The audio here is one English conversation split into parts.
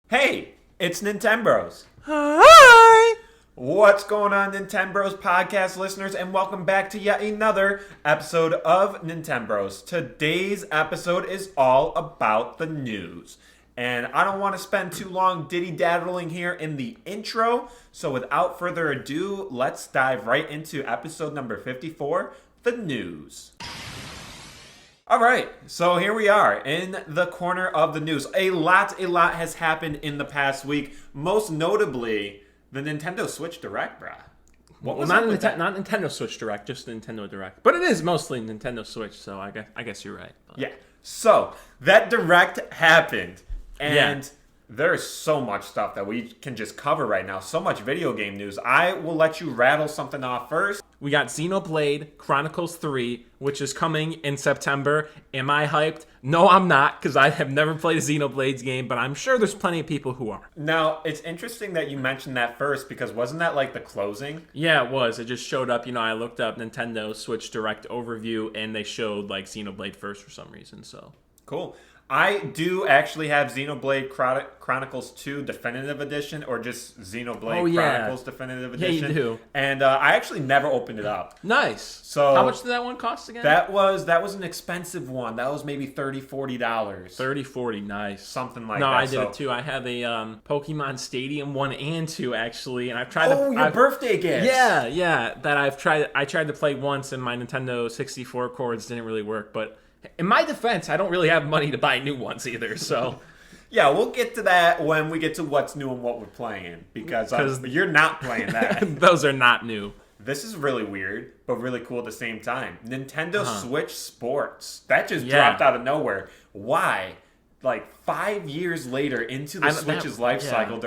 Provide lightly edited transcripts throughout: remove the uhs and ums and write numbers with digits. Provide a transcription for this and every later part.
Hey, it's Nintenbros. Hi! What's going on, Nintenbros podcast listeners, and welcome back to yet another episode of Nintenbros. Today's episode is all about the news. And I don't want to spend too long diddy-daddling here in the intro, so without further ado, let's dive right into episode number 54, the news. All right, so here we are in the corner of the news. A lot has happened in the past week, most notably the Nintendo Switch Direct, brah. Not Nintendo Switch Direct, just Nintendo Direct. But it is mostly Nintendo Switch, so I guess you're right. But. Yeah, so that Direct happened, and there's so much stuff that we can just cover right now, so much video game news. I will let you rattle something off first. We got Xenoblade Chronicles 3, which is coming in September. Am I hyped? No, I'm not, because I have never played a Xenoblade game, but I'm sure there's plenty of people who are. Now, it's interesting that you mentioned that first, because wasn't that like the closing? Yeah, it was. It just showed up. I looked up Nintendo Switch Direct overview, and they showed like Xenoblade first for some reason, so. Cool. I do actually have Xenoblade Chronicles 2 Definitive Edition, or just Xenoblade Chronicles Definitive Edition. Yeah, you do. And I actually never opened it up. Nice. So how much did that one cost again? That was an expensive one. That was maybe $30, $40. $30, nice. Something like that. No, I did it too. I have a Pokemon Stadium 1 and 2 actually, and I've tried your birthday gift. Yeah. I tried to play once, and my Nintendo 64 cords didn't really work, but in my defense, I don't really have money to buy new ones either, so. Yeah, we'll get to that when we get to what's new and what we're playing, because you're not playing that. Those are not new. This is really weird, but really cool at the same time. Nintendo Switch Sports. That just dropped out of nowhere. Why? Like 5 years later into the Switch's life cycle,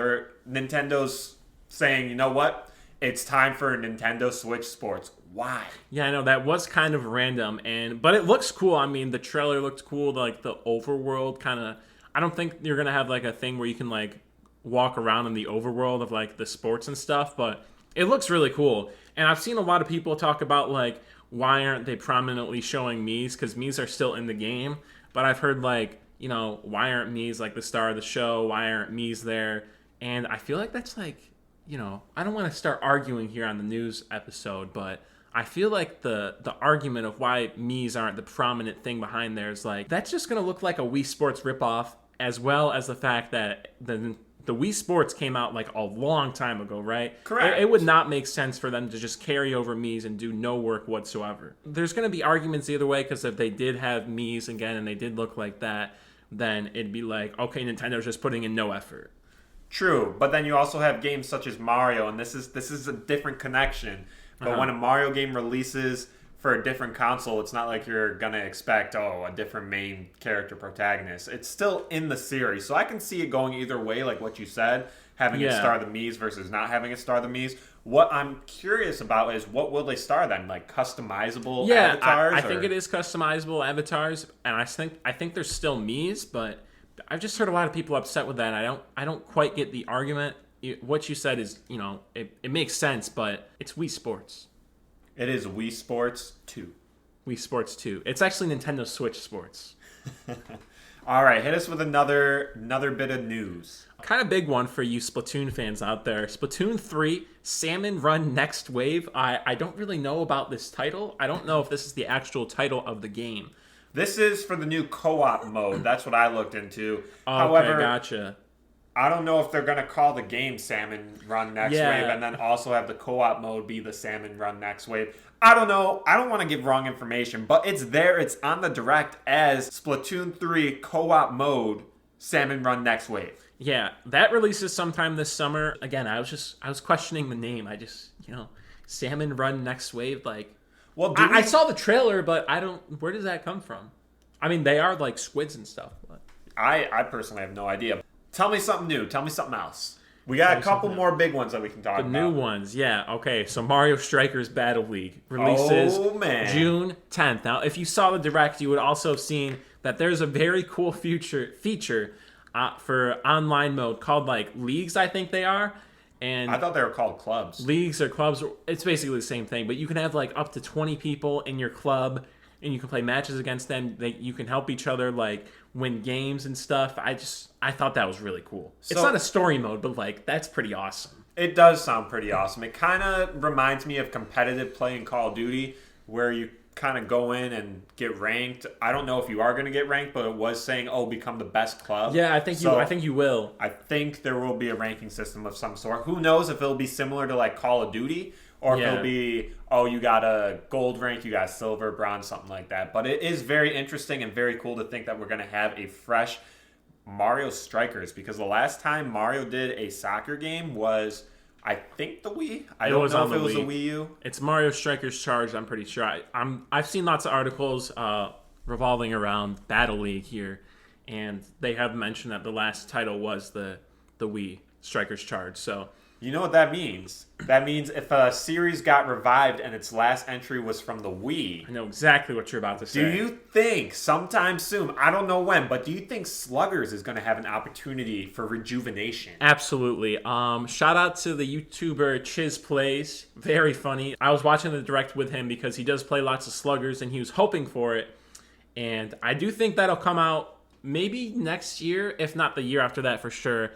Nintendo's saying, you know what? It's time for Nintendo Switch Sports. Why? Yeah, I know that was kind of random, but it looks cool. I mean, the trailer looked cool. Like the overworld kind of. I don't think you're gonna have like a thing where you can like walk around in the overworld of like the sports and stuff, but it looks really cool. And I've seen a lot of people talk about like why aren't they prominently showing Mii's, because Mii's are still in the game. But I've heard like why aren't Mii's like the star of the show? Why aren't Mii's there? And I feel like that's like I don't want to start arguing here on the news episode, but I feel like the argument of why Mii's aren't the prominent thing behind there is like, that's just going to look like a Wii Sports ripoff, as well as the fact that the Wii Sports came out like a long time ago, right? Correct. It would not make sense for them to just carry over Mii's and do no work whatsoever. There's going to be arguments either way, because if they did have Mii's again and they did look like that, then it'd be like, okay, Nintendo's just putting in no effort. True, but then you also have games such as Mario, and this is a different connection. But when a Mario game releases for a different console, it's not like you're going to expect, a different main character protagonist. It's still in the series. So I can see it going either way, like what you said, having it star the Mii's versus not having it star the Mii's. What I'm curious about is, what will they star then? Like customizable avatars? I think it is customizable avatars, and I think there's still Mii's, but I've just heard a lot of people upset with that. I don't quite get the argument. What you said is, it makes sense, but it's Wii Sports. It is Wii Sports 2. Wii Sports 2. It's actually Nintendo Switch Sports. All right, hit us with another bit of news. Kind of big one for you Splatoon fans out there. Splatoon 3, Salmon Run Next Wave. I don't really know about this title. I don't know if this is the actual title of the game. This is for the new co-op mode. That's what I looked into. Oh, However, okay, gotcha. I don't know if they're going to call the game Salmon Run Next Wave and then also have the co-op mode be the Salmon Run Next Wave. I don't know. I don't want to give wrong information, but it's there. It's on the Direct as Splatoon 3 co-op mode Salmon Run Next Wave. Yeah, that releases sometime this summer. Again, I was questioning the name. I just, Salmon Run Next Wave, like, well, I saw the trailer, but where does that come from? I mean, they are like squids and stuff, but I personally have no idea. Tell me something new. Tell me something else. We got a couple more big ones that we can talk about. The new ones, yeah. Okay, so Mario Strikers Battle League releases June 10th. Now, if you saw the Direct, you would also have seen that there's a very cool feature for online mode called like Leagues, I think they are. And I thought they were called clubs. Leagues or clubs, it's basically the same thing, but you can have like up to 20 people in your club, and you can play matches against them. You can help each other like win games and stuff. I thought that was really cool. It's not a story mode, but like that's pretty awesome. It does sound pretty awesome. It kind of reminds me of competitive play in Call of Duty, where you kind of go in and get ranked. I don't know if you are going to get ranked, but it was saying, become the best club. Yeah, I think you will. I think there will be a ranking system of some sort. Who knows if it'll be similar to like Call of Duty, or if it'll be, you got a gold rank, you got silver, bronze, something like that. But it is very interesting and very cool to think that we're going to have a fresh Mario Strikers, because the last time Mario did a soccer game was, I think, the Wii. I don't know if it was the Wii U. It's Mario Strikers Charged, I'm pretty sure. I've seen lots of articles revolving around Battle League here, and they have mentioned that the last title was the Wii Strikers Charged. So you know what that means? That means if a series got revived and its last entry was from the Wii. I know exactly what you're about to say. Do you think sometime soon, I don't know when, but do you think Sluggers is going to have an opportunity for rejuvenation? Absolutely. Shout out to the YouTuber Chiz Plays. Very funny. I was watching the direct with him because he does play lots of Sluggers and he was hoping for it. And I do think that'll come out maybe next year, if not the year after that for sure.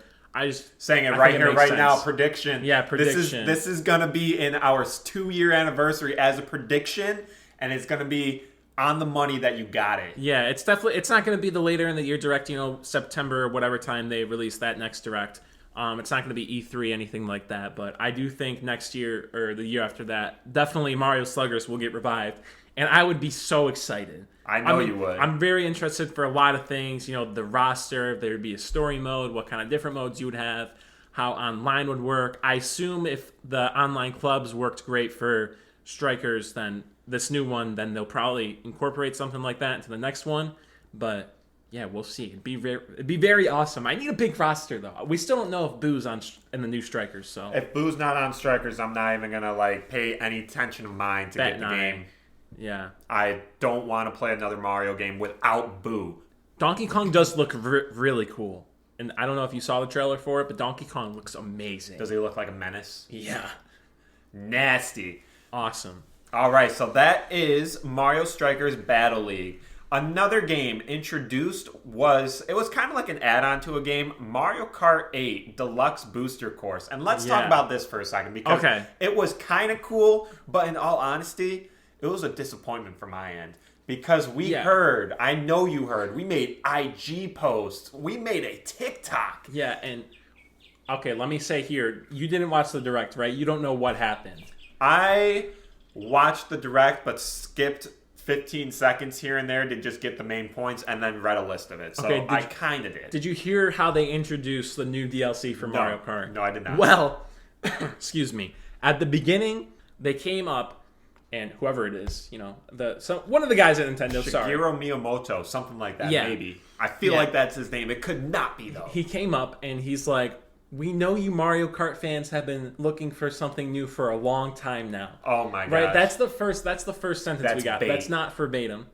Saying it right here, right now, prediction. Yeah, prediction. This is going to be in our 2-year anniversary as a prediction, and it's going to be on the money that you got it. Yeah, it's not going to be the later in the year direct, September or whatever time they release that next direct. It's not going to be E3, anything like that, but I do think next year or the year after that, definitely Mario Sluggers will get revived, and I would be so excited. I know you would. I'm very interested for a lot of things. The roster, if there would be a story mode, what kind of different modes you would have, how online would work. I assume if the online clubs worked great for Strikers, then this new one, then they'll probably incorporate something like that into the next one. But yeah, we'll see. It'd be very awesome. I need a big roster though. We still don't know if Boo's in the new Strikers. So if Boo's not on Strikers, I'm not even gonna pay any attention of mine to get the game. Yeah. I don't want to play another Mario game without Boo. Donkey Kong does look really cool. And I don't know if you saw the trailer for it, but Donkey Kong looks amazing. Does he look like a menace? Yeah. Nasty. Awesome. All right, so that is Mario Strikers Battle League. Another game introduced was kind of like an add-on to a game, Mario Kart 8 Deluxe Booster Course. And let's talk about this for a second, because it was kind of cool, but in all honesty, it was a disappointment from my end, because we heard, I know you heard, we made IG posts, we made a TikTok. Yeah, and okay, let me say here, you didn't watch the direct, right? You don't know what happened. I watched the direct, but skipped 15 seconds here and there to just get the main points, and then read a list of it. So I kind of did. Did you hear how they introduced the new DLC for Mario Kart? No, I did not. Well, excuse me. At the beginning, they came up, and whoever it is, one of the guys at Nintendo, Shigeru Miyamoto, something like that, maybe. I feel like that's his name. It could not be, though. He came up, and he's like, we know you Mario Kart fans have been looking for something new for a long time now. Oh, my gosh. Right? That's the first sentence we got. Bait. That's not verbatim,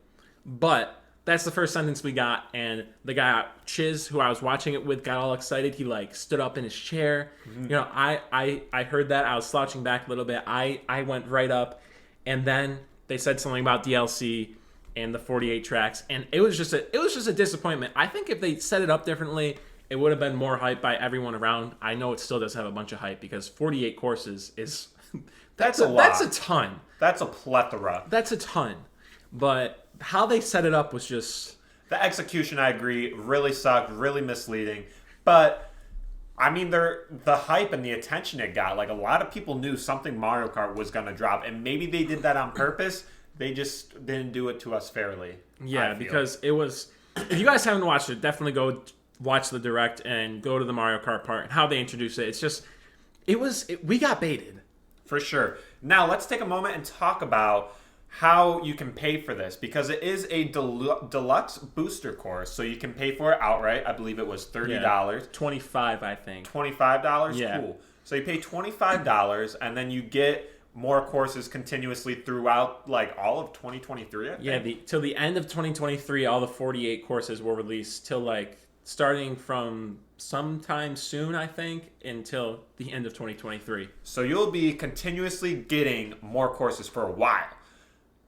but that's the first sentence we got, and the guy, Chiz, who I was watching it with, got all excited. He, stood up in his chair. Mm-hmm. I heard that. I was slouching back a little bit. I went right up. And then they said something about DLC and the 48 tracks, and it was just a disappointment. I think if they set it up differently, it would have been more hype by everyone around. I know it still does have a bunch of hype, because 48 courses is that's a lot. That's a ton. That's a plethora. That's a ton. But how they set it up was just, the execution, I agree, really sucked, really misleading. But I mean, the hype and the attention it got, a lot of people knew something Mario Kart was going to drop, and maybe they did that on purpose. They just didn't do it to us fairly. Yeah, because it was, if you guys haven't watched it, definitely go watch the direct and go to the Mario Kart part and how they introduced it. It's just, we got baited. For sure. Now, let's take a moment and talk about how you can pay for this, because it is a deluxe booster course, so you can pay for it outright. I believe it was $30. $25, I think. $25? Yeah. Cool. So you pay $25, and then you get more courses continuously throughout, all of 2023, I think. Yeah, till the end of 2023, all the 48 courses were released till, starting from sometime soon, I think, until the end of 2023. So you'll be continuously getting more courses for a while.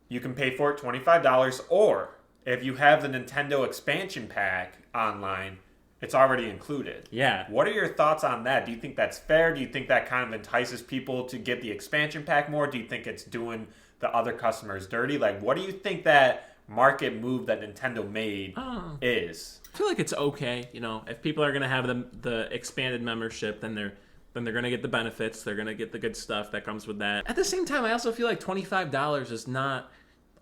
you can pay for it $25, or if you have the Nintendo expansion pack online, it's already included. Yeah. What are your thoughts on that? Do you think that's fair? Do you think that kind of entices people to get the expansion pack more? Do you think it's doing the other customers dirty? Like, what do you think that market move that Nintendo made is? I feel like it's okay. If people are gonna have the expanded membership, then they're gonna get the benefits. They're gonna get the good stuff that comes with that. At the same time, I also feel like $25 is not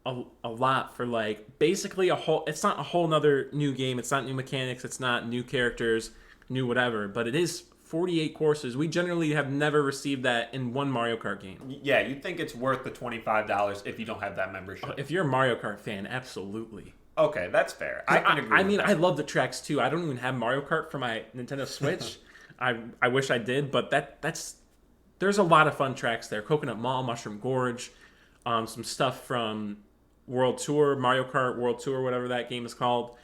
a lot for like basically it's not a whole nother new game. It's not new mechanics. It's not new characters, new whatever. But it is 48 courses. We generally have never received that in one Mario Kart game. Yeah, you think it's worth the $25 if you don't have that membership? If you're a Mario Kart fan, absolutely. Okay, that's fair. I can agree. I mean, I love the tracks too. I don't even have Mario Kart for my Nintendo Switch. I wish I did, but there's a lot of fun tracks there. Coconut Mall, Mushroom Gorge, some stuff from World Tour, Mario Kart World Tour, whatever that game is called.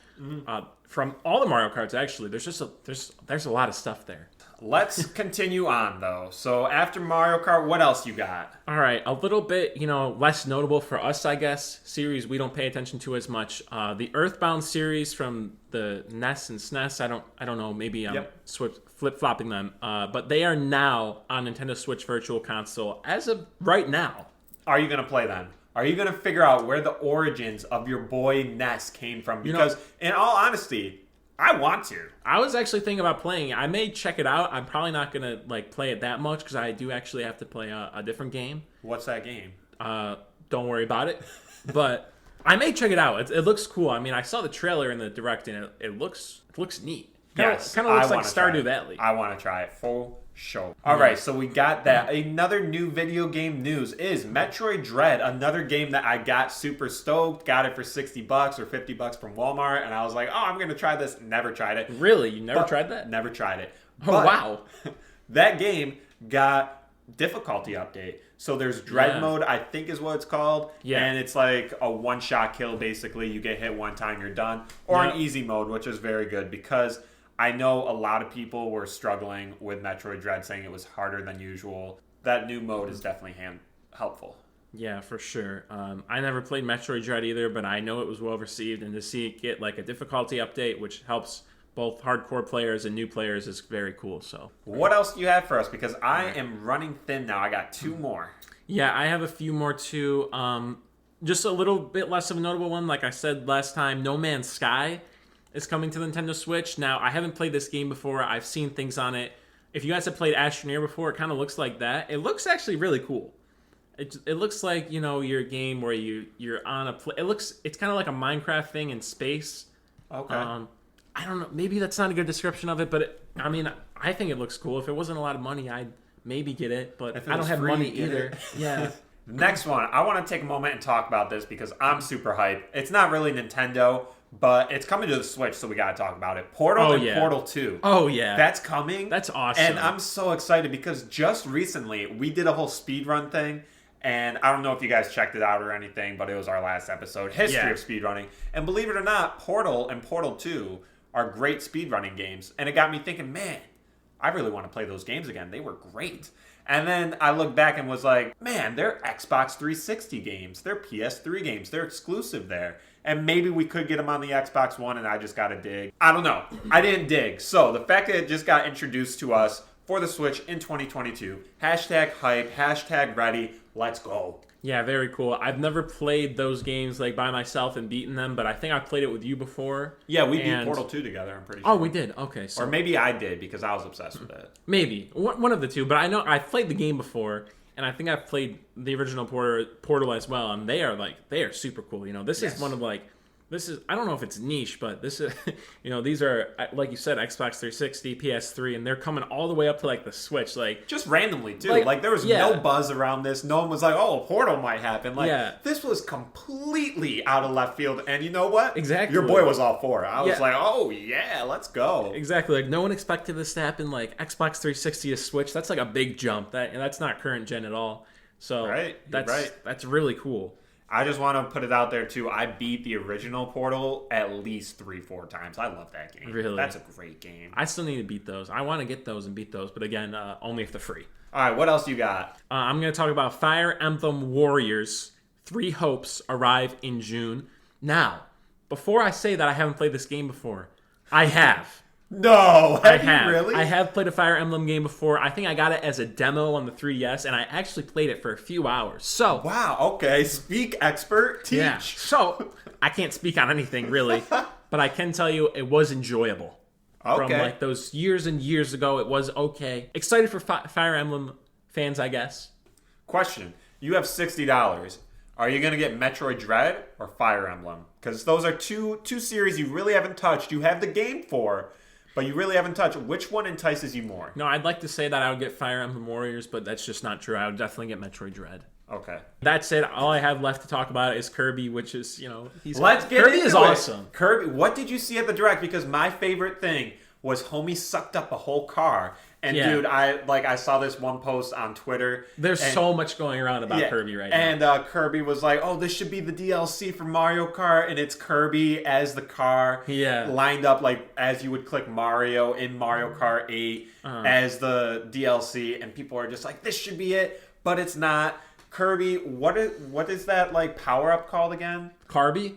From all the Mario Karts, actually, there's a lot of stuff there. Let's continue on, though. So after Mario Kart, what else you got? All right, a little bit, less notable for us, I guess. Series we don't pay attention to as much. The Earthbound series from the NES and SNES. I don't know. Maybe I'm flip-flopping them. But they are now on Nintendo Switch Virtual Console as of right now. Are you going to play them? Are you going to figure out where the origins of your boy Ness came from? Because, in all honesty, I want to. I was actually thinking about playing it. I may check it out. I'm probably not going to play it that much because I do actually have to play a different game. What's that game? Don't worry about it. But I may check it out. It looks cool. I mean, I saw the trailer in the Direct, and it looks neat. Yes, kind of looks like Stardew Valley. I want to try it. Full show. All right, so we got that. Another new video game news is Metroid Dread, another game that I got super stoked. Got it for $60 or $50 from Walmart, and I was like, oh, I'm going to try this. Never tried it. Really? You never tried that? Never tried it. Oh, wow. That game got difficulty update. So there's Dread mode, I think is what it's called. Yeah. And it's like a one-shot kill, basically. You get hit one time, you're done. Or an easy mode, which is very good because I know a lot of people were struggling with Metroid Dread, saying it was harder than usual. That new mode is definitely helpful. Yeah, for sure. I never played Metroid Dread either, but I know it was well received, and to see it get a difficulty update, which helps both hardcore players and new players, is very cool. So, what else do you have for us? Because I am running thin now. I got two more. Yeah, I have a few more too. Just a little bit less of a notable one. Like I said last time, No Man's Sky is coming to the Nintendo Switch. Now, I haven't played this game before. I've seen things on it. If you guys have played Astroneer before, it kind of looks like that. It looks actually really cool. It looks like, your game where you're on it's kind of like a Minecraft thing in space. Okay. I don't know. Maybe that's not a good description of it, but I think it looks cool. If it wasn't a lot of money, I'd maybe get it, but I don't have money either. Yeah. Next one, I want to take a moment and talk about this because I'm super hyped. It's not really Nintendo, but it's coming to the Switch, so we got to talk about it. Portal and Portal 2. Oh, yeah. That's coming. That's awesome. And I'm so excited because just recently, we did a whole speedrun thing, and I don't know if you guys checked it out or anything, but it was our last episode, History of Speedrunning. And believe it or not, Portal and Portal 2 are great speedrunning games, and it got me thinking, man, I really want to play those games again. They were great. And then I looked back and was like, man, they're Xbox 360 games. They're PS3 games. They're exclusive there. And maybe we could get them on the Xbox One and I just got to dig. I don't know. I didn't dig. So the fact that it just got introduced to us for the Switch in 2022. Hashtag hype. Hashtag ready. Let's go. Yeah, very cool. I've never played those games by myself and beaten them, but I think I've played it with you before. Yeah, we beat Portal 2 together, I'm pretty sure. Oh, we did? Okay. So. Or maybe I did because I was obsessed with it. Maybe. One of the two, but I know I've played the game before, and I think I've played the original Portal as well, and they are super cool. This is one of I don't know if it's niche, but this is, these are, like you said, Xbox 360, PS3, and they're coming all the way up to the Switch. Just randomly, too. There was no buzz around this. No one was like, oh, Portal might happen. This was completely out of left field. And you know what? Exactly. Your boy was all for it. I was like, oh, yeah, let's go. Exactly. No one expected this to happen. Xbox 360 to Switch, that's a big jump. That's not current gen at all. So that's really cool. I just want to put it out there, too. I beat the original Portal at least 3-4 times. I love that game. Really? That's a great game. I still need to beat those. I want to get those and beat those, but again, only if they're free. All right, what else you got? I'm going to talk about Fire Emblem Warriors Three Hopes arrive in June. Now, before I say that I haven't played this game before, I have. No, I have. You really? I have played a Fire Emblem game before. I think I got it as a demo on the 3DS, and I actually played it for a few hours. So, wow, okay. Speak, expert, teach. yeah. So, I can't speak on anything, really, but I can tell you it was enjoyable. Okay. From like those years and years ago, it was okay. Excited for Fire Emblem fans, I guess. Question. You have $60. Are you going to get Metroid Dread or Fire Emblem? Because those are two series you really haven't touched. You have the game for, but you really haven't touched. Which one entices you more? No, I'd like to say that I would get Fire Emblem Warriors, but that's just not true. I would definitely get Metroid Dread. Okay. That's it. All I have left to talk about is Kirby, which is, Let's get Kirby into is it. awesome. Kirby, what did you see at the Direct? Because my favorite thing was homie sucked up a whole car. And dude, I saw this one post on Twitter. There's so much going around about Kirby right now. And Kirby was like, "Oh, this should be the DLC for Mario Kart," and it's Kirby as the car, lined up like as you would click Mario in Mario Kart 8 as the DLC, and people are just like, "This should be it," but it's not. Kirby, what is that like power up called again? Kirby?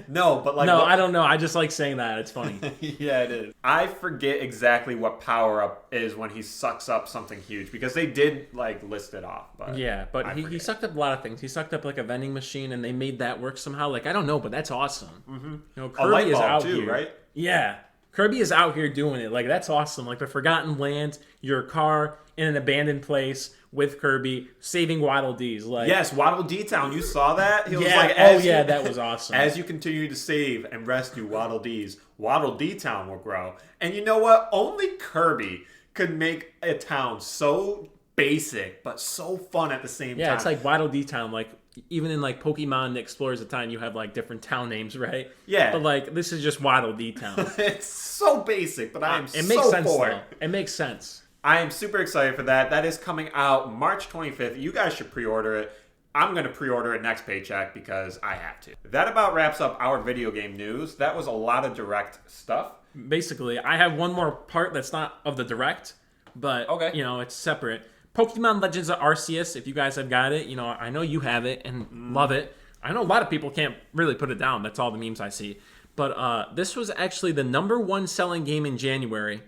No, but like... No, I don't know. I just like saying that. It's funny. Yeah, it is. I forget exactly what power-up is when he sucks up something huge, because they did, like, list it off. But yeah, but he sucked up a lot of things. He sucked up, like, a vending machine, and they made that work somehow. Like, I don't know, but that's awesome. Mm-hmm. Kirby is out too, here. Right? Yeah. Kirby is out here doing it. Like, that's awesome. Like, the Forgotten Land, your car in an abandoned place with Kirby, saving Waddle Dees. Like, yes, Waddle Dee Town. You saw that? He was like, that was awesome. As you continue to save and rescue Waddle Dees, Waddle Dee Town will grow. And you know what? Only Kirby could make a town so basic, but so fun at the same time. Yeah, it's like Waddle Dee Town. Like, even in like Pokemon Explorers of Time, you have like different town names, right? Yeah. But like, this is just Waddle Dee Town. It's so basic, but I am it makes sense, for though. It makes sense. I am super excited for that. That is coming out March 25th. You guys should pre-order it. I'm going to pre-order it next paycheck because I have to. That about wraps up our video game news. That was a lot of Direct stuff. Basically, I have one more part that's not of the Direct, but it's separate. Pokemon Legends of Arceus, if you guys have got it, I know you have it and love it. I know a lot of people can't really put it down. That's all the memes I see. But this was actually the #1 selling game in January,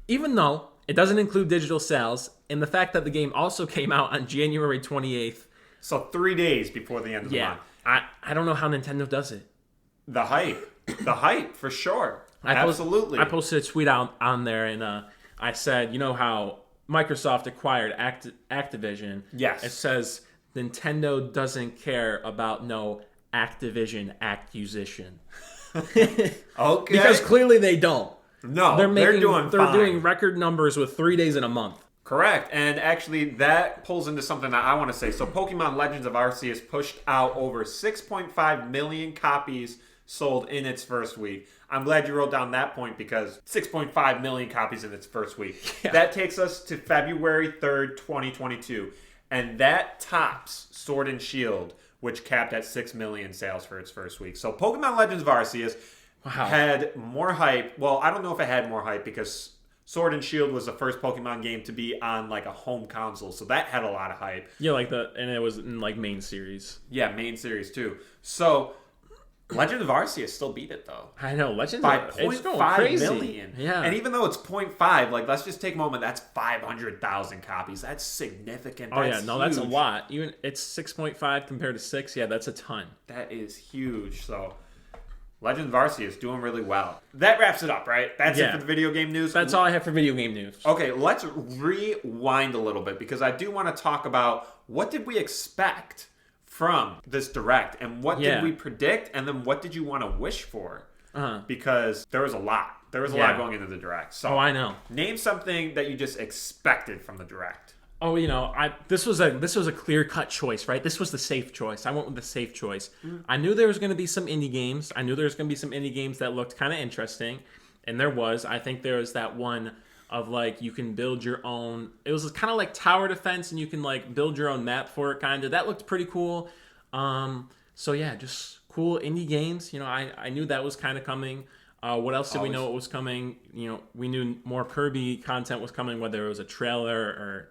even though it doesn't include digital sales, and the fact that the game also came out on January 28th. So 3 days before the end of the month. I don't know how Nintendo does it. The hype, for sure. Absolutely. I posted a tweet out on there, and I said, you know how Microsoft acquired Activision? Yes. It says Nintendo doesn't care about no Activision acquisition. Okay. Because clearly they don't. No, they're doing record numbers with 3 days in a month. Correct. And actually, that pulls into something that I want to say. So Pokemon Legends of Arceus pushed out over 6.5 million copies sold in its first week. I'm glad you wrote down that point, because 6.5 million copies in its first week. Yeah. That takes us to February 3rd, 2022. And that tops Sword and Shield, which capped at 6 million sales for its first week. So Pokemon Legends of Arceus had more hype. Well, I don't know if it had more hype, because Sword and Shield was the first Pokemon game to be on like a home console, so that had a lot of hype. Yeah, and it was in like main series. Yeah, main series too. So Legend of Arceus still beat it though. I know, Legend by of 0.5 million. Yeah, and even though it's 0.5, like let's just take a moment. That's 500,000 copies. That's significant. That's huge. That's a lot. Even it's 6.5 compared to 6. Yeah, that's a ton. That is huge. So Legend of Arceus doing really well. That wraps it up, right? That's it for the video game news? That's all I have for video game news. Okay, let's rewind a little bit, because I do want to talk about what did we expect from this Direct, and what did we predict, and then what did you want to wish for? Because there was a lot. There was a lot going into the Direct. So I know. Name something that you just expected from the Direct. Oh, this was a clear-cut choice, right? This was the safe choice. I went with the safe choice. I knew there was going to be some indie games. I knew there was going to be some indie games that looked kind of interesting, and there was. I think there was that one of like you can build your own. It was kind of like tower defense, and you can like build your own map for it. Kind of that looked pretty cool. So yeah, just cool indie games. I knew that was kind of coming. What else did we know? What was coming? We knew more Kirby content was coming, whether it was a trailer or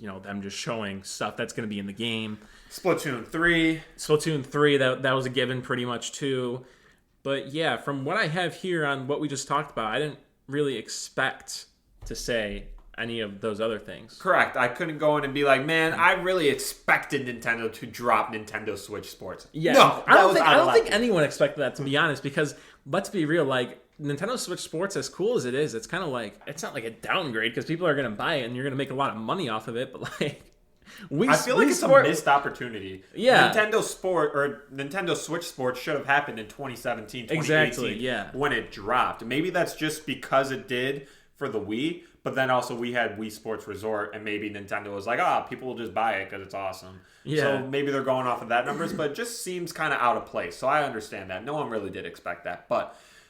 them just showing stuff that's going to be in the game. Splatoon 3, that was a given pretty much too. But yeah, from what I have here on what we just talked about, I didn't really expect to say any of those other things. Correct. I couldn't go in and be like, man, I really expected Nintendo to drop Nintendo Switch Sports. Yeah, no, I don't think anyone expected that, to be honest, because let's be real, like Nintendo Switch Sports, as cool as it is, it's kind of like, it's not like a downgrade because people are going to buy it and you're going to make a lot of money off of it, but like I feel like it's a missed opportunity. Yeah. Nintendo Switch Sports should have happened in 2017, 2018 exactly, yeah. when it dropped. Maybe that's just because it did for the Wii, but then also we had Wii Sports Resort, and maybe Nintendo was like, people will just buy it because it's awesome. Yeah. So maybe they're going off of that numbers, but it just seems kind of out of place. So I understand that. No one really did expect that.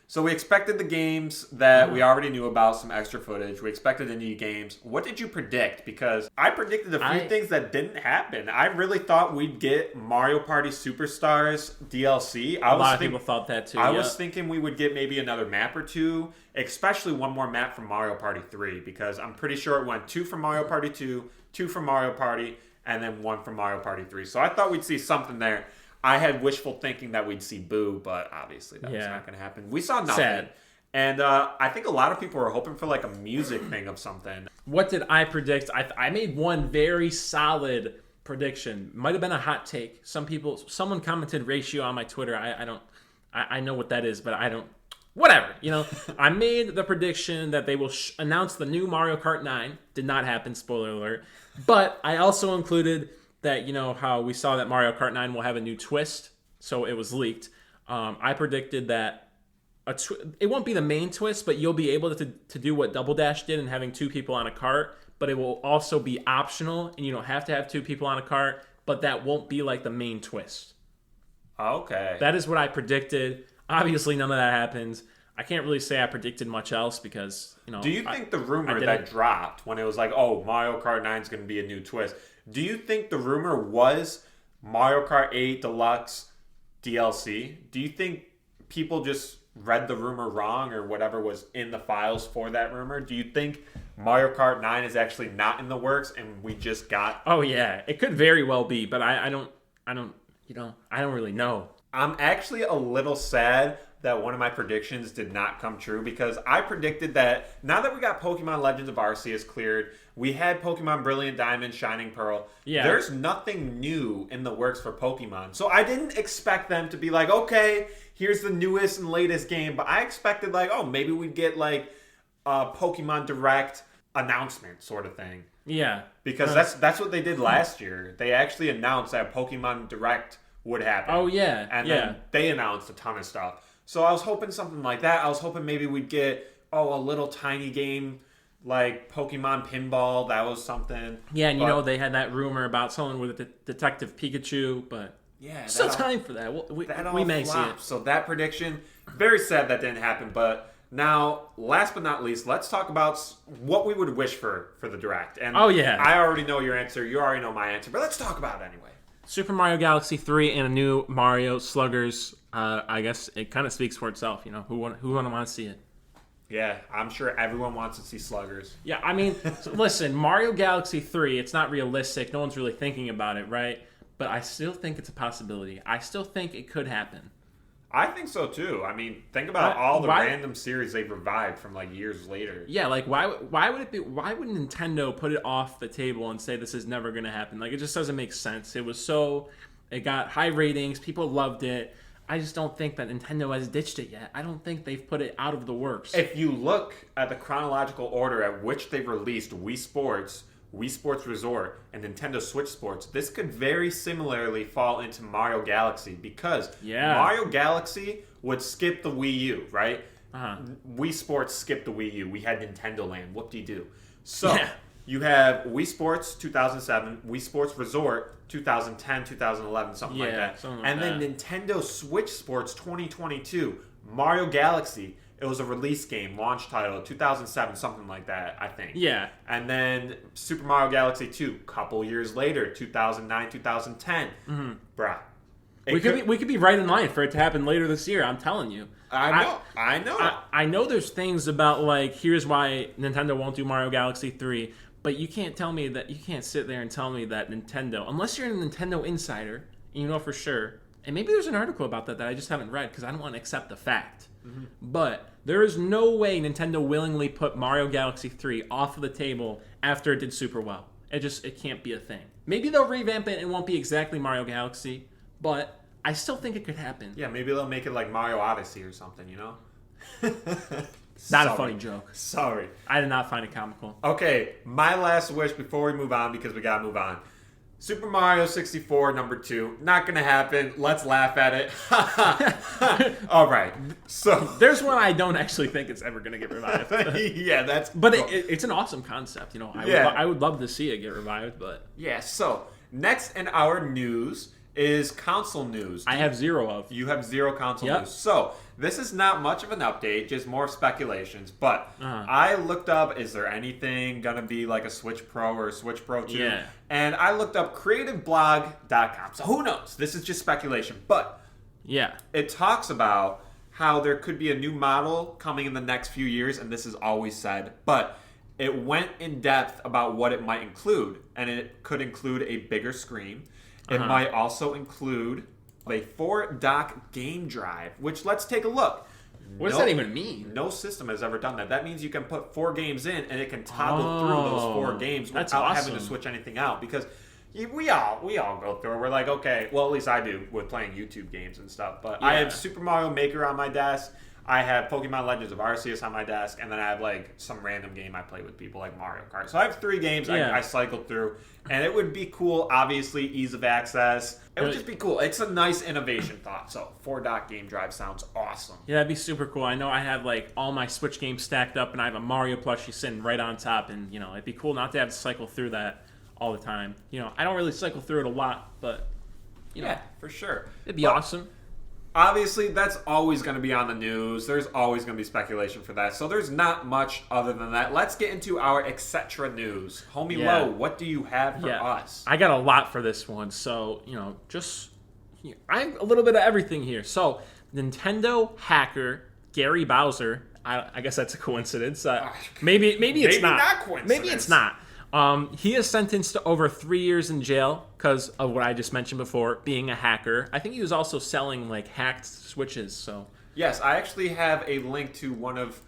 So we expected the games that we already knew about, some extra footage. We expected the new games. What did you predict? Because I predicted a few things that didn't happen. I really thought we'd get Mario Party Superstars DLC. A lot of people thought that too. I was thinking we would get maybe another map or two, especially one more map from Mario Party 3, because I'm pretty sure it went 2 from Mario Party 2, 2 from Mario Party, and then 1 from Mario Party 3. So I thought we'd see something there. I had wishful thinking that we'd see Boo, but obviously that was not going to happen. We saw nothing. Sad. And I think a lot of people were hoping for like a music thing of something. What did I predict? I made one very solid prediction. Might have been a hot take. Someone commented ratio on my Twitter. I know what that is, but I don't. Whatever. I made the prediction that they will announce the new Mario Kart 9. Did not happen, spoiler alert. But I also included that, how we saw that Mario Kart 9 will have a new twist, so it was leaked. I predicted that it won't be the main twist, but you'll be able to do what Double Dash did in having 2 people on a cart, but it will also be optional, and you don't have to have 2 people on a cart, but that won't be like the main twist. Okay. That is what I predicted. Obviously, none of that happens. I can't really say I predicted much else because, Do you think the rumor that dropped when it was like, Mario Kart 9 is going to be a new twist, do you think the rumor was Mario Kart 8 Deluxe DLC? Do you think people just read the rumor wrong or whatever was in the files for that rumor? Do you think Mario Kart 9 is actually not in the works and we just got... Oh, yeah. It could very well be, but I don't really know. I'm actually a little sad that one of my predictions did not come true because I predicted that now that we got Pokemon Legends of Arceus cleared, we had Pokemon Brilliant Diamond, Shining Pearl. Yeah. There's nothing new in the works for Pokemon. So I didn't expect them to be like, okay, here's the newest and latest game. But I expected like, maybe we'd get like a Pokemon Direct announcement sort of thing. Yeah. Because that's what they did last year. They actually announced that Pokemon Direct would happen. Oh, yeah. And then they announced a ton of stuff. So I was hoping something like that. I was hoping maybe we'd get, a little tiny game like Pokemon Pinball. That was something. Yeah, and they had that rumor about someone with a Detective Pikachu, but still time for that. We may see it. So that prediction, very sad that didn't happen. But now, last but not least, let's talk about what we would wish for the Direct. And I already know your answer. You already know my answer. But let's talk about it anyway. Super Mario Galaxy 3 and a new Mario Sluggers. I guess it kind of speaks for itself. Who wouldn't want to see it? Yeah, I'm sure everyone wants to see Sluggers. Yeah, I mean, listen, Mario Galaxy 3, it's not realistic. No one's really thinking about it, right? But I still think it's a possibility. I still think it could happen. I think so too. I mean, think about all the random series they've revived from like years later. Yeah, like why would it be? Why would Nintendo put it off the table and say this is never going to happen? Like it just doesn't make sense. It got high ratings. People loved it. I just don't think that Nintendo has ditched it yet. I don't think they've put it out of the works. If you look at the chronological order at which they've released Wii Sports, Wii Sports Resort, and Nintendo Switch Sports, this could very similarly fall into Mario Galaxy because Mario Galaxy would skip the Wii U, right? Wii Sports skipped the Wii U. We had Nintendo Land. Whoop-de-doo. So you have Wii Sports 2007, Wii Sports Resort 2010, 2011, something like that. And then Nintendo Switch Sports 2022, Mario Galaxy. It was a release game, launch title, 2007, something like that, I think. Yeah. And then Super Mario Galaxy 2, couple years later, 2009, 2010. Mm-hmm. Bruh. We could be right in line for it to happen later this year, I'm telling you. I know. I know there's things about, like, here's why Nintendo won't do Mario Galaxy 3, But you can't sit there and tell me that Nintendo, unless you're a Nintendo insider, and you know for sure, and maybe there's an article about that I just haven't read because I don't want to accept the fact. Mm-hmm. But there is no way Nintendo willingly put Mario Galaxy 3 off of the table after it did super well. It can't be a thing. Maybe they'll revamp it and it won't be exactly Mario Galaxy, but I still think it could happen. Yeah, maybe they'll make it like Mario Odyssey or something, you know? Not a funny joke. Sorry. I did not find it comical. Okay, my last wish before we move on, because we gotta move on. Super Mario 64, number 2. Not gonna happen. Let's laugh at it. All right. So there's one I don't actually think it's ever gonna get revived. Yeah, that's. But it's an awesome concept. You know, I would love to see it get revived. But yeah. So next in our news is console news. I have 0 of. You have 0 console news. So this is not much of an update, just more speculations. But I looked up, is there anything going to be like a Switch Pro or a Switch Pro 2? Yeah. And I looked up creativeblog.com. So who knows? This is just speculation. But yeah, it talks about how there could be a new model coming in the next few years, and this is always said. But it went in depth about what it might include. And it could include a bigger screen. It might also include a 4-dock game drive, which let's take a look. What does that even mean? No system has ever done that. That means you can put 4 games in and it can toggle through those 4 games without having to switch anything out. Because we all go through it. We're like, okay, well, at least I do with playing YouTube games and stuff. But I have Super Mario Maker on my desk. I have Pokemon Legends of Arceus on my desk, and then I have like some random game I play with people like Mario Kart. So I have 3 games I cycled through, and it would be cool. Obviously, ease of access. It would just be cool. It's a nice innovation thought. So 4-dock game drive sounds awesome. Yeah, that'd be super cool. I know I have like all my Switch games stacked up, and I have a Mario plushie sitting right on top, and you know it'd be cool not to have to cycle through that all the time. You know, I don't really cycle through it a lot, but you know, for sure, it'd be awesome. Obviously, that's always going to be on the news. There's always going to be speculation for that. So there's not much other than that. Let's get into our etc. news. Homie Low, what do you have for us? I got a lot for this one. So, you know, I have a little bit of everything here. So, Nintendo hacker Gary Bowser, I guess that's a coincidence. Maybe it's not. Maybe it's not. He is sentenced to over 3 years in jail because of what I just mentioned before, being a hacker. I think he was also selling like hacked Switches. So yes, I actually have a link to one of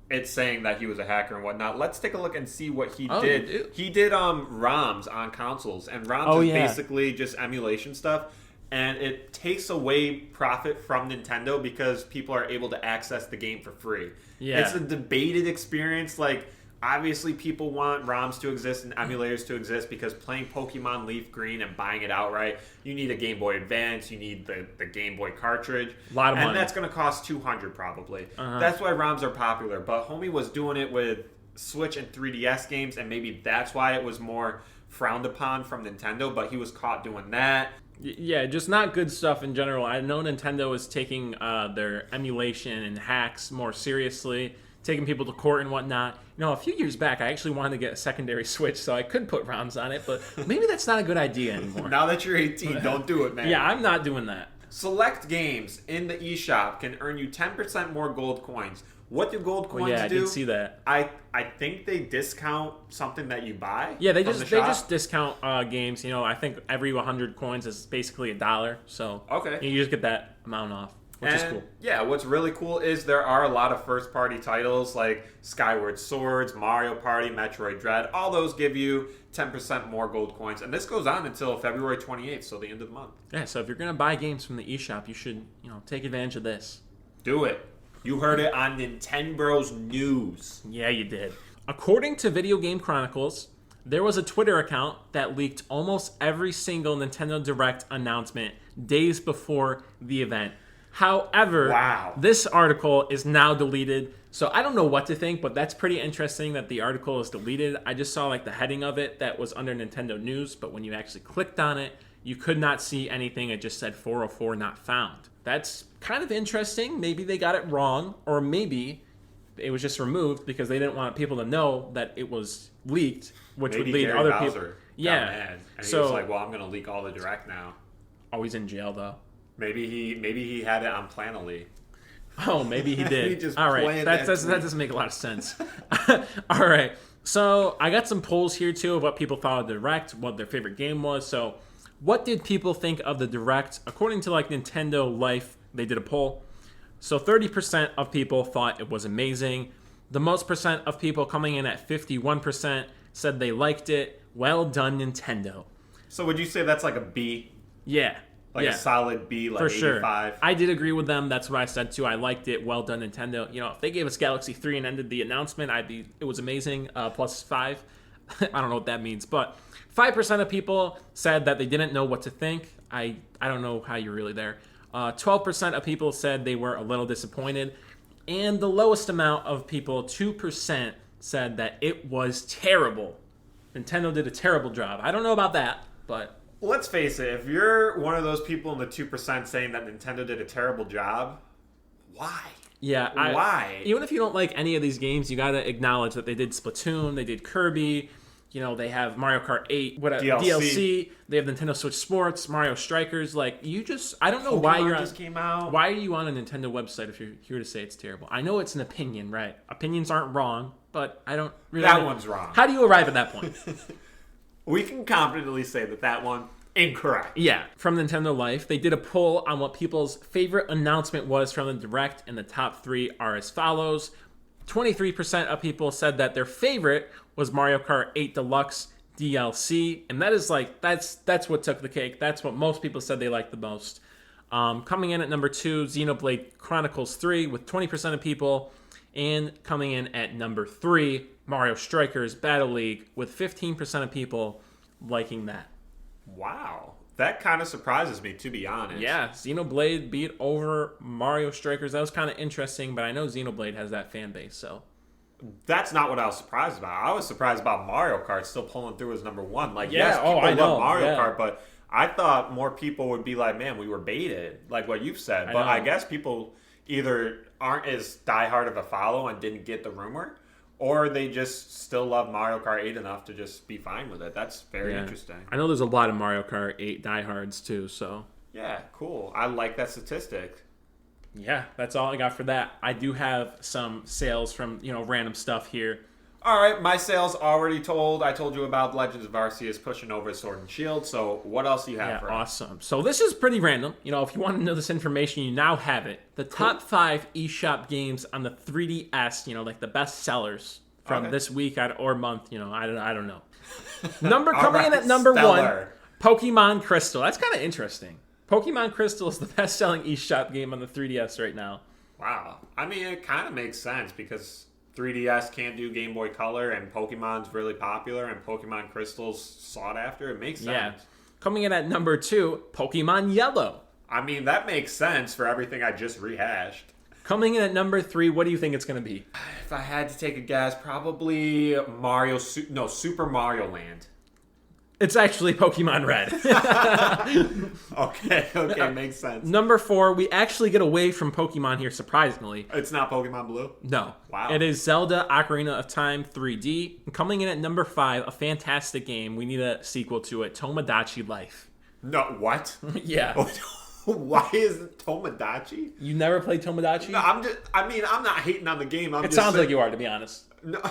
it saying that he was a hacker and whatnot. Let's take a look and see what he did. He did ROMs on consoles, and ROMs is basically just emulation stuff. And it takes away profit from Nintendo because people are able to access the game for free. Yeah. It's a debated experience. Like, obviously, people want ROMs to exist and emulators to exist because playing Pokemon Leaf Green and buying it outright, you need a Game Boy Advance, you need the Game Boy cartridge. A lot of money. And that's going to cost $200 probably. That's why ROMs are popular. But Homie was doing it with Switch and 3DS games, and maybe that's why it was more frowned upon from Nintendo, but he was caught doing that. Yeah, just not good stuff in general. I know Nintendo is taking their emulation and hacks more seriously, taking people to court and whatnot. You know, a few years back, I actually wanted to get a secondary Switch so I could put ROMs on it, but maybe that's not a good idea anymore. Now that you're 18, don't do it, man. Yeah, I'm not doing that. Select games in the eShop can earn you 10% more gold coins. What do gold coins do? I did see that. I think they discount something that you buy. Yeah, they just discount games. You know, I think every 100 coins is basically $1. So you just get that amount off, which is cool. Yeah, what's really cool is there are a lot of first-party titles like Skyward Swords, Mario Party, Metroid Dread. All those give you 10% more gold coins, and this goes on until February 28th, so the end of the month. Yeah, so if you're gonna buy games from the eShop, you should take advantage of this. Do it. You heard it on Nintenbros News. Yeah, you did. According to Video Game Chronicles, there was a Twitter account that leaked almost every single Nintendo Direct announcement days before the event. However, this article is now deleted, so I don't know what to think, but that's pretty interesting that the article is deleted. I just saw like the heading of it that was under Nintendo News, but when you actually clicked on it, you could not see anything. It just said 404 not found. That's kind of interesting. Maybe they got it wrong, or maybe it was just removed because they didn't want people to know that it was leaked, which would lead other people. Yeah, mad. And he was like, "Well, I'm going to leak all the Direct now." Oh, he's in jail though. Maybe he had it on Planoly. Oh, maybe he did. He just all right, that doesn't make a lot of sense. All right. So I got some polls here too of what people thought of the Direct, what their favorite game was. So what did people think of the Direct? According to like Nintendo Life, they did a poll. So 30% of people thought it was amazing. The most percent of people, coming in at 51%, said they liked it. Well done, Nintendo. So would you say that's like a B? Yeah. Like a solid B, like for 85? Sure. I did agree with them. That's what I said too. I liked it. Well done, Nintendo. You know, if they gave us Galaxy 3 and ended the announcement, it was amazing. Plus 5. I don't know what that means. But 5% of people said that they didn't know what to think. I don't know how you're really there. 12% of people said they were a little disappointed. And the lowest amount of people, 2%, said that it was terrible. Nintendo did a terrible job. I don't know about that, but... Let's face it, if you're one of those people in the 2% saying that Nintendo did a terrible job, why? Yeah, why? Even if you don't like any of these games, you gotta acknowledge that they did Splatoon, they did Kirby, you know, they have Mario Kart 8, DLC, they have Nintendo Switch Sports, Mario Strikers. Like, I don't know Pokemon why you're just came out. Why are you on a Nintendo website if you're here to say it's terrible? I know it's an opinion, right? Opinions aren't wrong, but I don't really. That one's wrong. How do you arrive at that point? We can confidently say that one incorrect. Yeah, from Nintendo Life, they did a poll on what people's favorite announcement was from the Direct, and the top 3 are as follows. 23% of people said that their favorite was Mario Kart 8 Deluxe DLC, and that is like that's what took the cake. That's what most people said they liked the most. Coming in at number 2, Xenoblade Chronicles 3 with 20% of people, and coming in at number 3, Mario Strikers Battle League with 15% of people liking that. Wow. That kind of surprises me, to be honest. Yeah, Xenoblade beat over Mario Strikers. That was kind of interesting, but I know Xenoblade has that fan base, so... That's not what I was surprised about. I was surprised about Mario Kart still pulling through as number 1. Like, yeah, yes, people I know. love Mario Kart, but I thought more people would be like, man, we were baited, like what you've said. But I guess people either aren't as diehard of a follow and didn't get the rumor, or they just still love Mario Kart 8 enough to just be fine with it. That's very interesting. I know there's a lot of Mario Kart 8 diehards too, so... Yeah, cool. I like that statistic. Yeah, that's all I got for that. I do have some sales from, random stuff here. All right, my sales already told. I told you about Legends of Arceus pushing over Sword and Shield, so what else do you have for us? Awesome. So this is pretty random. If you want to know this information, you now have it. The top 5 eShop games on the 3DS, like the best sellers from this week or month, I don't know. Coming in at number 1, Pokemon Crystal. That's kind of interesting. Pokemon Crystal is the best-selling eShop game on the 3DS right now. Wow. I mean, it kind of makes sense because 3DS can't do Game Boy Color and Pokemon's really popular and Pokemon Crystal's sought after. It makes sense. Yeah. Coming in at number 2, Pokemon Yellow. I mean, that makes sense for everything I just rehashed. Coming in at number 3, what do you think it's going to be? If I had to take a guess, probably Super Mario Land. It's actually Pokemon Red. Okay, makes sense. Number 4, we actually get away from Pokemon here, surprisingly. It's not Pokemon Blue? No. Wow. It is Zelda Ocarina of Time 3D. And coming in at number 5, a fantastic game. We need a sequel to it, Tomodachi Life. No, what? Yeah. Why is it Tomodachi? You never played Tomodachi? No, I'm not hating on the game. It sounds like you are, to be honest. No,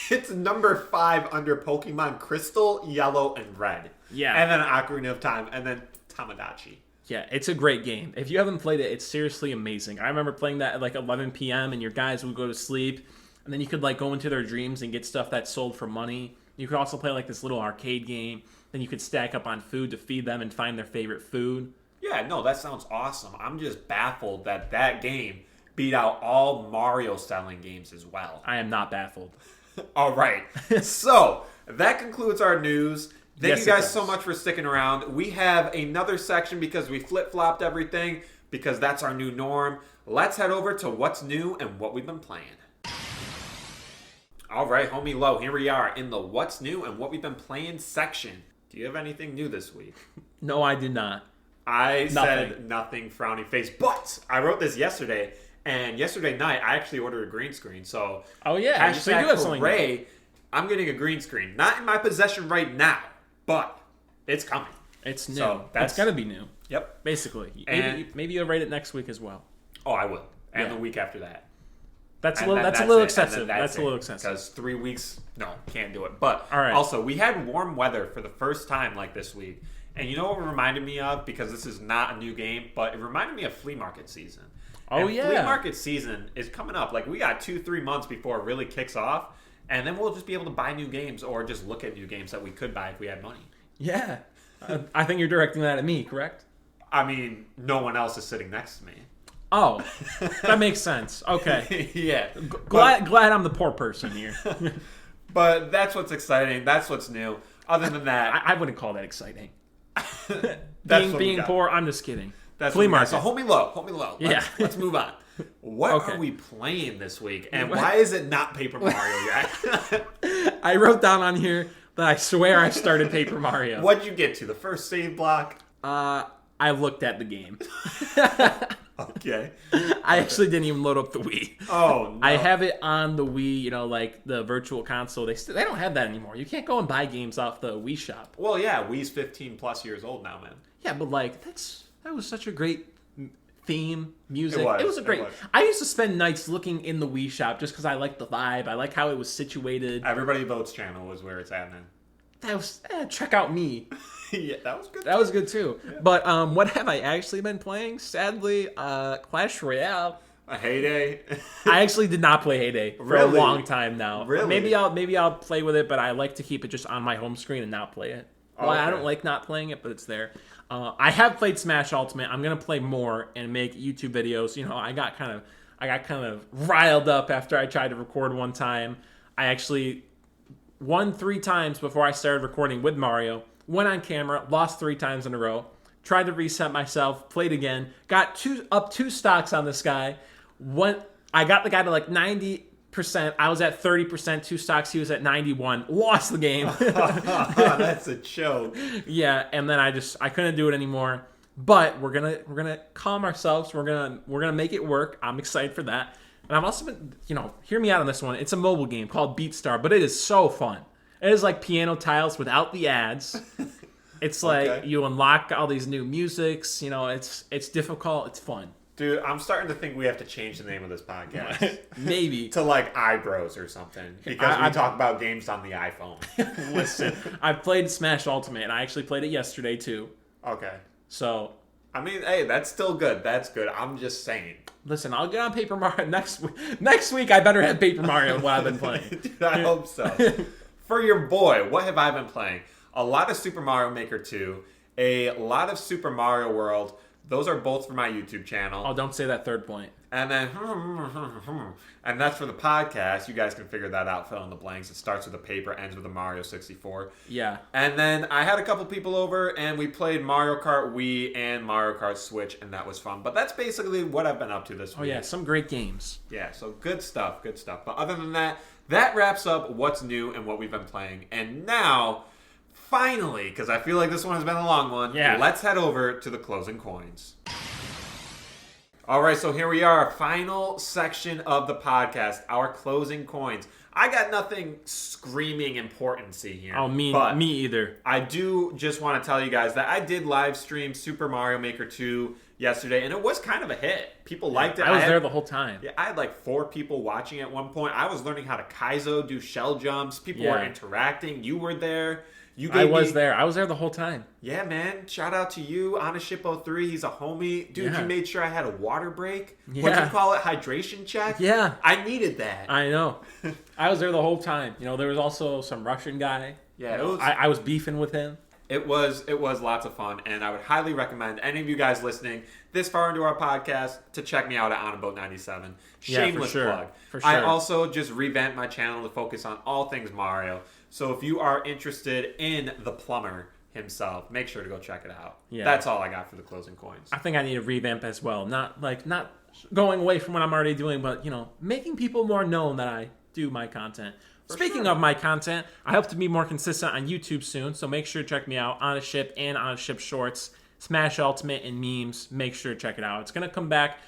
it's number 5 under Pokemon Crystal, Yellow, and Red. Yeah. And then Ocarina of Time, and then Tomodachi. Yeah, it's a great game. If you haven't played it, it's seriously amazing. I remember playing that at like 11 p.m. and your guys would go to sleep, and then you could like go into their dreams and get stuff that's sold for money. You could also play like this little arcade game. Then you could stack up on food to feed them and find their favorite food. Yeah, no, that sounds awesome. I'm just baffled that game beat out all Mario selling games as well. I am not baffled. All right. So, that concludes our news. Thank you guys so much for sticking around. We have another section because we flip-flopped everything because that's our new norm. Let's head over to what's new and what we've been playing. All right, homie low, here we are in the what's new and what we've been playing section. Do you have anything new this week? No, I did not. I said nothing, frowny face, but I wrote this yesterday. And yesterday night, I actually ordered a green screen. So, so you do have something. Hooray, I'm getting a green screen. Not in my possession right now, but it's coming. It's new. So it's going to be new. Yep. Basically. And maybe you'll rate it next week as well. Oh, I will. And the week after that. That's a little excessive. That's a little excessive. Because 3 weeks, no, can't do it. But all right. Also, we had warm weather for the first time like this week. And you know what it reminded me of? Because this is not a new game, but it reminded me of flea market season. Oh, and yeah. Flea market season is coming up. Like, we got 2-3 months before it really kicks off. And then we'll just be able to buy new games or just look at new games that we could buy if we had money. Yeah. I think you're directing that at me, correct? I mean, no one else is sitting next to me. Oh, that makes sense. Okay. Yeah. Glad I'm the poor person here. But that's what's exciting. That's what's new. Other than that, I wouldn't call that exciting. being poor, I'm just kidding. That's flea market. So hold me low. Let's move on. What are we playing this week? And why is it not Paper Mario yet? I wrote down on here that I swear I started Paper Mario. What'd you get to? The first save block? I looked at the game. Okay. I actually didn't even load up the Wii. Oh, no. I have it on the Wii, like the virtual console. They don't have that anymore. You can't go and buy games off the Wii shop. Well, yeah, Wii's 15 plus years old now, man. Yeah, but that was such a great theme, music. It was a great. It was. I used to spend nights looking in the Wii shop just because I liked the vibe. I like how it was situated. Everybody Votes channel was where it's at, man. That was check out me. Yeah, that was good. That was good too. Yeah. But what have I actually been playing? Sadly, Clash Royale. A Heyday. I actually did not play Heyday for a long time now. Really? Maybe I'll play with it, but I like to keep it just on my home screen and not play it. Well, okay. I don't like not playing it, but it's there. I have played Smash Ultimate. I'm gonna play more and make YouTube videos. I got kind of riled up after I tried to record one time. I actually won 3 times before I started recording with Mario. Went on camera, lost 3 times in a row. Tried to reset myself, played again. Got 2 stocks on this guy. I got the guy to 90%. I was at 30%, 2 stocks. He was at 91. Lost the game. That's a joke. Yeah, and then I couldn't do it anymore. But we're gonna calm ourselves. We're gonna make it work. I'm excited for that. And I've also been, hear me out on this one. It's a mobile game called BeatStar, but it is so fun. It is like piano tiles without the ads. It's like you unlock all these new musics. It's difficult. It's fun. Dude, I'm starting to think we have to change the name of this podcast. Maybe. To Eyebrows or something. Because we talk about games on the iPhone. Listen, I played Smash Ultimate, and I actually played it yesterday, too. Okay. So. I mean, hey, that's still good. That's good. I'm just saying. Listen, I'll get on Paper Mario next week. Next week, I better have Paper Mario what I've been playing. Dude, I hope so. For your boy, what have I been playing? A lot of Super Mario Maker 2, a lot of Super Mario World. Those are both for my YouTube channel. Oh, don't say that third point. And then, and that's for the podcast. You guys can figure that out, fill in the blanks. It starts with a paper, ends with a Mario 64. Yeah. And then I had a couple people over, and we played Mario Kart Wii and Mario Kart Switch, and that was fun. But that's basically what I've been up to this week. Oh, yeah, some great games. Yeah, so good stuff. But other than that, that wraps up what's new and what we've been playing. And now, finally, because I feel like this one has been a long one, let's head over to the closing coins. All right, so here we are, final section of the podcast, our closing coins. I got nothing screaming importancy here. Oh, me either. I do just want to tell you guys that I did live stream Super Mario Maker 2 yesterday, and it was kind of a hit. People liked it. I was there the whole time. Yeah, I had 4 people watching at one point. I was learning how to Kaizo, do shell jumps. People were interacting. You were there. I was there the whole time. Yeah, man. Shout out to you, Onaship 03. He's a homie. Dude, you made sure I had a water break. Yeah. What'd you call it? Hydration check? Yeah. I needed that. I know. I was there the whole time. There was also some Russian guy. Yeah, I was beefing with him. It was lots of fun, and I would highly recommend any of you guys listening this far into our podcast to check me out at OnAbout97. Shameless plug. For sure. I also just revamped my channel to focus on all things Mario. So if you are interested in the plumber himself, make sure to go check it out. Yeah. That's all I got for the closing coins. I think I need a revamp as well. Not going away from what I'm already doing, but making people more known that I do my content. Speaking of my content, I hope to be more consistent on YouTube soon, so make sure to check me out. Onaship and Onaship Shorts, Smash Ultimate, and memes. Make sure to check it out. It's going to come back.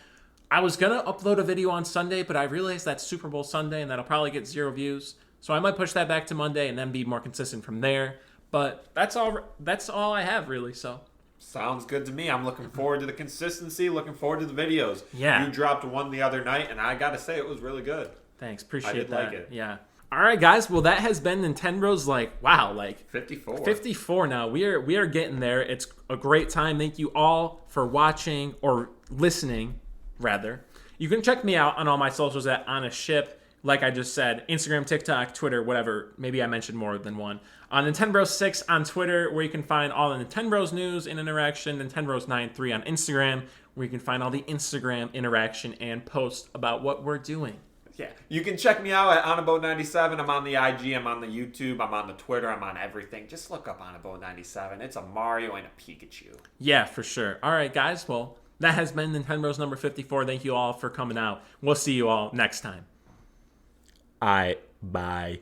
I was going to upload a video on Sunday, but I realized that's Super Bowl Sunday, and that'll probably get 0 views. So I might push that back to Monday and then be more consistent from there. But that's all I have, really. So Sounds good to me. I'm looking forward to the consistency, looking forward to the videos. Yeah. You dropped one the other night, and I got to say it was really good. Thanks. Appreciate I did that. like it. Yeah. All right, guys. Well, that has been Nintenbros. 54. 54 now. We are getting there. It's a great time. Thank you all for watching or listening, rather. You can check me out on all my socials at Onaship. Like I just said, Instagram, TikTok, Twitter, whatever. Maybe I mentioned more than one. On Nintenbros6 on Twitter, where you can find all the Nintenbros news and interaction. Nintenbros93 on Instagram, where you can find all the Instagram interaction and posts about what we're doing. Yeah. You can check me out at Onabo97. I'm on the IG, I'm on the YouTube, I'm on the Twitter, I'm on everything. Just look up Onabo97. It's a Mario and a Pikachu. Yeah, for sure. All right, guys. Well, that has been Nintenbros number 54. Thank you all for coming out. We'll see you all next time. Bye.